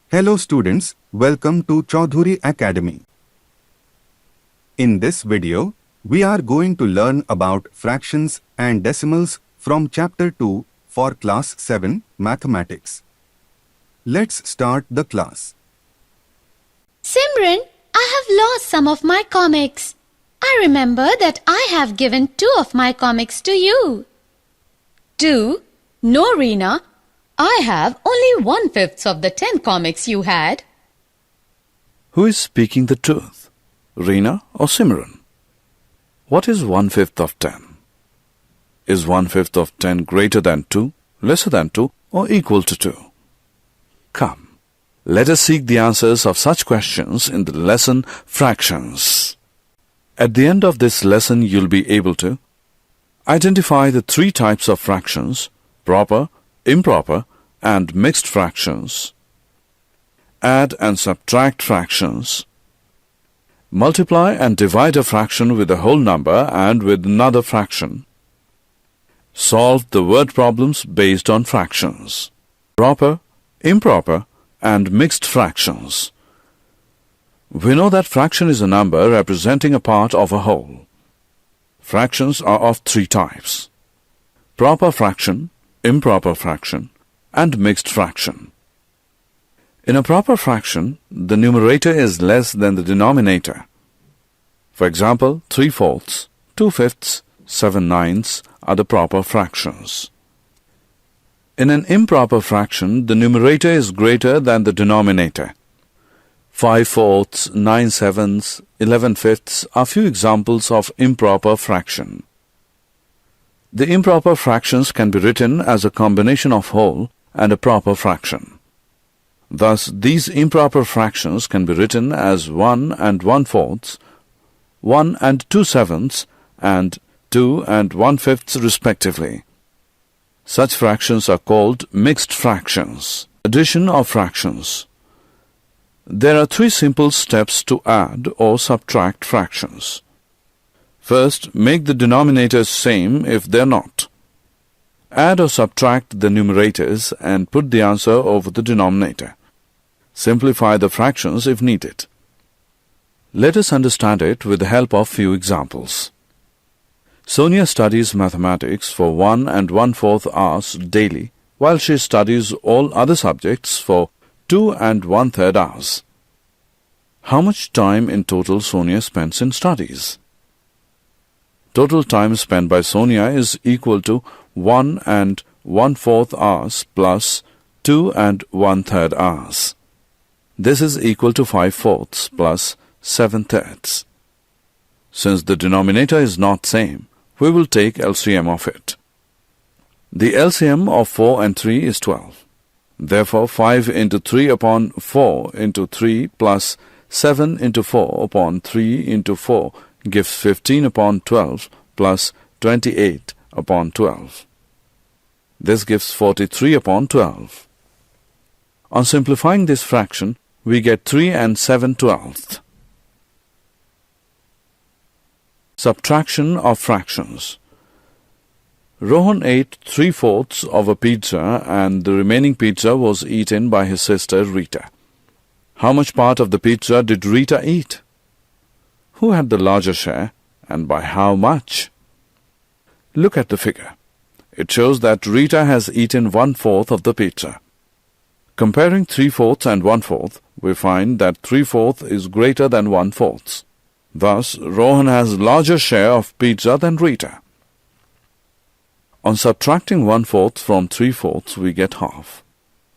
Hello students, welcome to Chowdhury Academy. In this video, we are going to learn about fractions and decimals from Chapter 2 for Class 7 Mathematics. Let's start the class. Simran, I have lost some of my comics. I remember that I have given 2 of my comics to you. 2? No, Reena. I have only 1/5 of the 10 comics you had. Who is speaking the truth, Reena or Simran? What is 1/5 of 10? Is 1/5 of 10 greater than 2, lesser than 2, or equal to 2? Come, let us seek the answers of such questions in the lesson Fractions. At the end of this lesson, you'll be able to identify the 3 types of fractions: proper, improper, and mixed fractions, add and subtract fractions, multiply and divide a fraction with a whole number and with another fraction, solve the word problems based on fractions, proper, improper, and mixed fractions. We know that fraction is a number representing a part of a whole. Fractions are of 3 types: proper fraction, improper fraction, and mixed fraction. In a proper fraction, the numerator is less than the denominator. For example, 3/4, 2/5, 7/9 are the proper fractions. In an improper fraction, the numerator is greater than the denominator. 5/4, 9/7, 11/5 are few examples of improper fraction. The improper fractions can be written as a combination of whole and a proper fraction. Thus, these improper fractions can be written as 1 and 1/4, 1 and 2/7, and 2 and 1/5 respectively. Such fractions are called mixed fractions. Addition of fractions. There are 3 simple steps to add or subtract fractions. First, make the denominators same if they're not. Add or subtract the numerators and put the answer over the denominator. Simplify the fractions if needed. Let us understand it with the help of few examples. Sonia studies mathematics for 1 and 1/4 hours daily, while she studies all other subjects for 2 and 1/3 hours. How much time in total Sonia spends in studies? Total time spent by Sonia is equal to 1 and 1/4 hours plus 2 and 1/3 hours. This is equal to 5/4 plus 7/3. Since the denominator is not same, we will take LCM of it. The LCM of 4 and 3 is 12. Therefore, 5 into 3 upon 4 into 3 plus 7 into 4 upon 3 into 4 gives 15 upon 12 plus 28 upon 12. This gives 43 upon 12. On simplifying this fraction, we get 3 and 7/12. Subtraction of fractions. Rohan ate 3/4 of a pizza and the remaining pizza was eaten by his sister Rita. How much part of the pizza did Rita eat? Who had the larger share and by how much? Look at the figure. It shows that Rita has eaten 1/4 of the pizza. Comparing 3/4 and 1/4, we find that 3/4 is greater than 1/4. Thus, Rohan has larger share of pizza than Rita. On subtracting 1/4 from 3/4, we get half.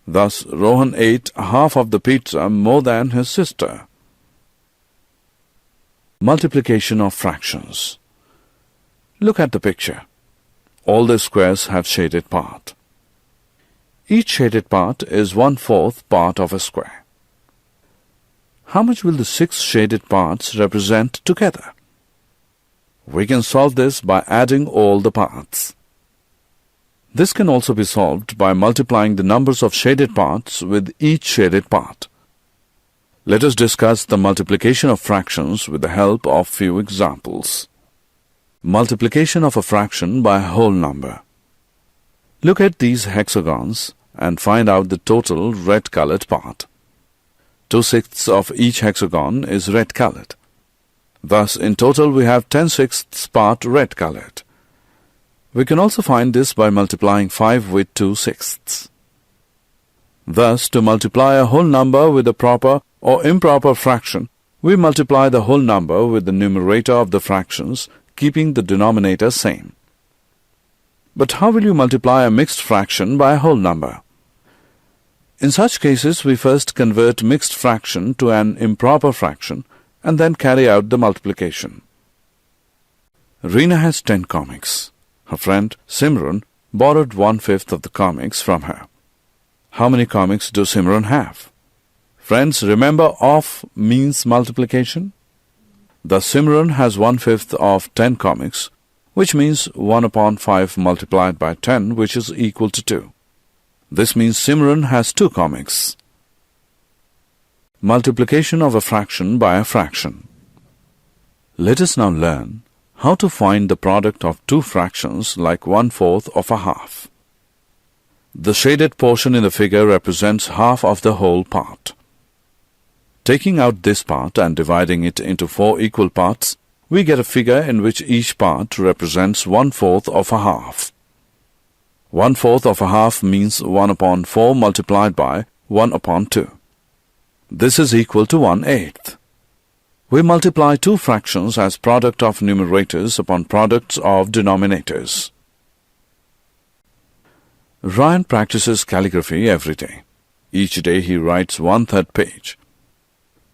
Thus, Rohan ate half of the pizza more than his sister. Multiplication of fractions. Look at the picture. All the squares have shaded part. Each shaded part is 1/4 part of a square. How much will the 6 shaded parts represent together? We can solve this by adding all the parts. This can also be solved by multiplying the numbers of shaded parts with each shaded part. Let us discuss the multiplication of fractions with the help of few examples. Multiplication of a fraction by a whole number. Look at these hexagons and find out the total red-colored part. 2/6 of each hexagon is red colored. Thus, in total we have 10/6 part red colored. We can also find this by multiplying 5 with 2/6. Thus, to multiply a whole number with a proper or improper fraction, we multiply the whole number with the numerator of the fractions, keeping the denominator same. But how will you multiply a mixed fraction by a whole number? In such cases, we first convert mixed fraction to an improper fraction and then carry out the multiplication. Reena has 10 comics. Her friend Simran borrowed 1/5 of the comics from her. How many comics do Simran have? Friends, remember of means multiplication? Thus Simran has 1/5 of 10 comics, which means 1 upon 5 multiplied by 10, which is equal to 2. This means Simran has 2 comics. Multiplication of a fraction by a fraction. Let us now learn how to find the product of two fractions like 1/4 of a half. The shaded portion in the figure represents half of the whole part. Taking out this part and dividing it into 4 equal parts, we get a figure in which each part represents 1/4 of a half. 1/4 of a half means 1 upon 4 multiplied by 1 upon 2. This is equal to 1/8. We multiply two fractions as product of numerators upon products of denominators. Ryan practices calligraphy every day. Each day he writes 1/3 page.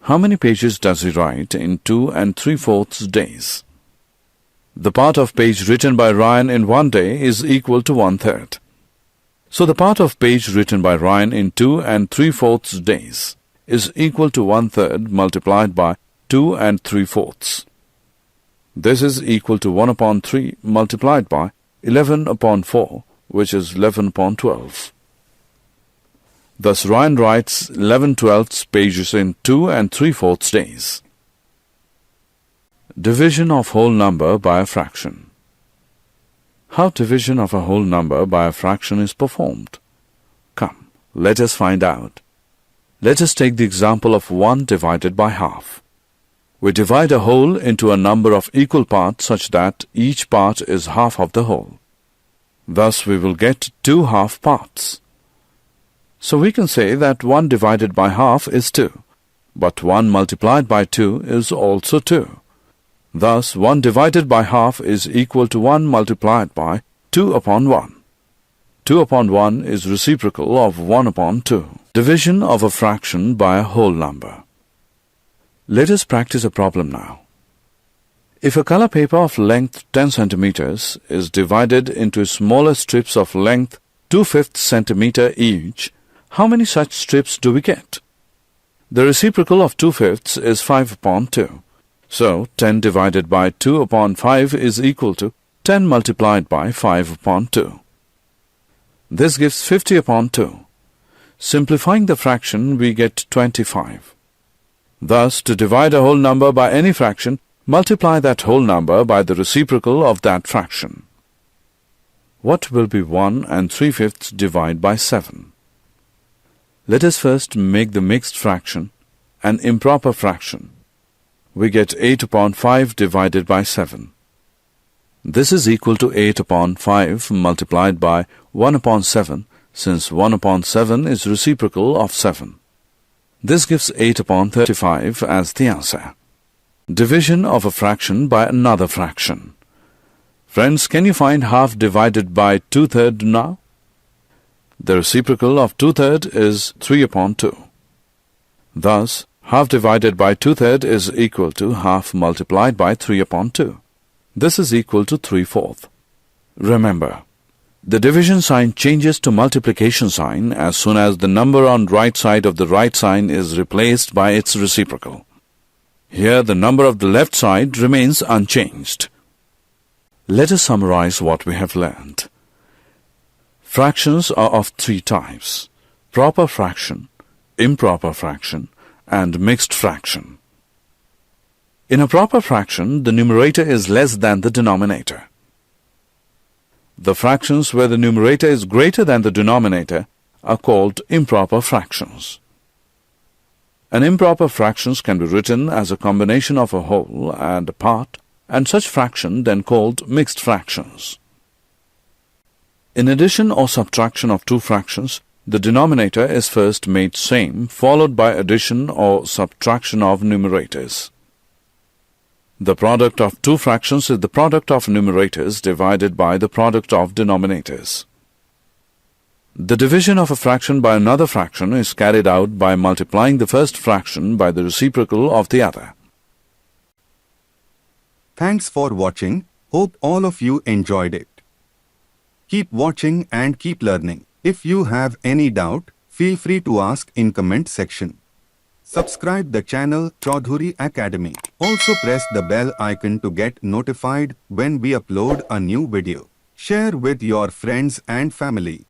How many pages does he write in 2 3/4 days? The part of page written by Ryan in 1 day is equal to 1/3. So the part of page written by Ryan in 2 3/4 days is equal to 1/3 multiplied by 2 3/4. This is equal to 1 upon 3 multiplied by 11 upon 4, which is 11 upon 12. Thus Ryan writes 11/12 pages in 2 3/4 days. Division of whole number by a fraction. How division of a whole number by a fraction is performed? Come, let us find out. Let us take the example of 1 divided by half. We divide a whole into a number of equal parts such that each part is half of the whole. Thus we will get 2 half parts. So we can say that 1 divided by half is 2, but 1 multiplied by 2 is also 2. Thus 1 divided by half is equal to 1 multiplied by 2 upon 1. 2 upon 1 is reciprocal of 1 upon 2. Division of a fraction by a whole number. Let us practice a problem now. If a color paper of length 10 centimeters is divided into smaller strips of length 2/5 centimeter each, how many such strips do we get? The reciprocal of 2/5 is 5 upon 2. So 10 divided by 2 upon 5 is equal to 10 multiplied by 5 upon 2. This gives 50 upon 2. Simplifying the fraction, we get 25. Thus, to divide a whole number by any fraction, multiply that whole number by the reciprocal of that fraction. What will be 1 3/5 divided by 7? Let us first make the mixed fraction an improper fraction. We get 8 upon 5 divided by 7. This is equal to 8 upon 5 multiplied by 1 upon 7, since 1 upon 7 is reciprocal of 7. This gives 8 upon 35 as the answer. Division of a fraction by another fraction. Friends, can you find half divided by 2/3 now? The reciprocal of 2/3 is 3 upon 2. Thus, half divided by 2/3 is equal to half multiplied by 3 upon 2. This is equal to 3/4. Remember, the division sign changes to multiplication sign as soon as the number on right side of the right sign is replaced by its reciprocal. Here the number of the left side remains unchanged. Let us summarize what we have learned. Fractions are of 3 types: proper fraction, improper fraction, and mixed fraction. In a proper fraction, the numerator is less than the denominator. The fractions where the numerator is greater than the denominator are called improper fractions. An improper fractions can be written as a combination of a whole and a part, and such fraction then called mixed fractions. In addition or subtraction of two fractions, the denominator is first made same, followed by addition or subtraction of numerators. The product of two fractions is the product of numerators divided by the product of denominators. The division of a fraction by another fraction is carried out by multiplying the first fraction by the reciprocal of the other. Thanks for watching. Hope all of you enjoyed it. Keep watching and keep learning. If you have any doubt, feel free to ask in comment section. Subscribe the channel Chowdhury Academy. Also press the bell icon to get notified when we upload a new video. Share with your friends and family.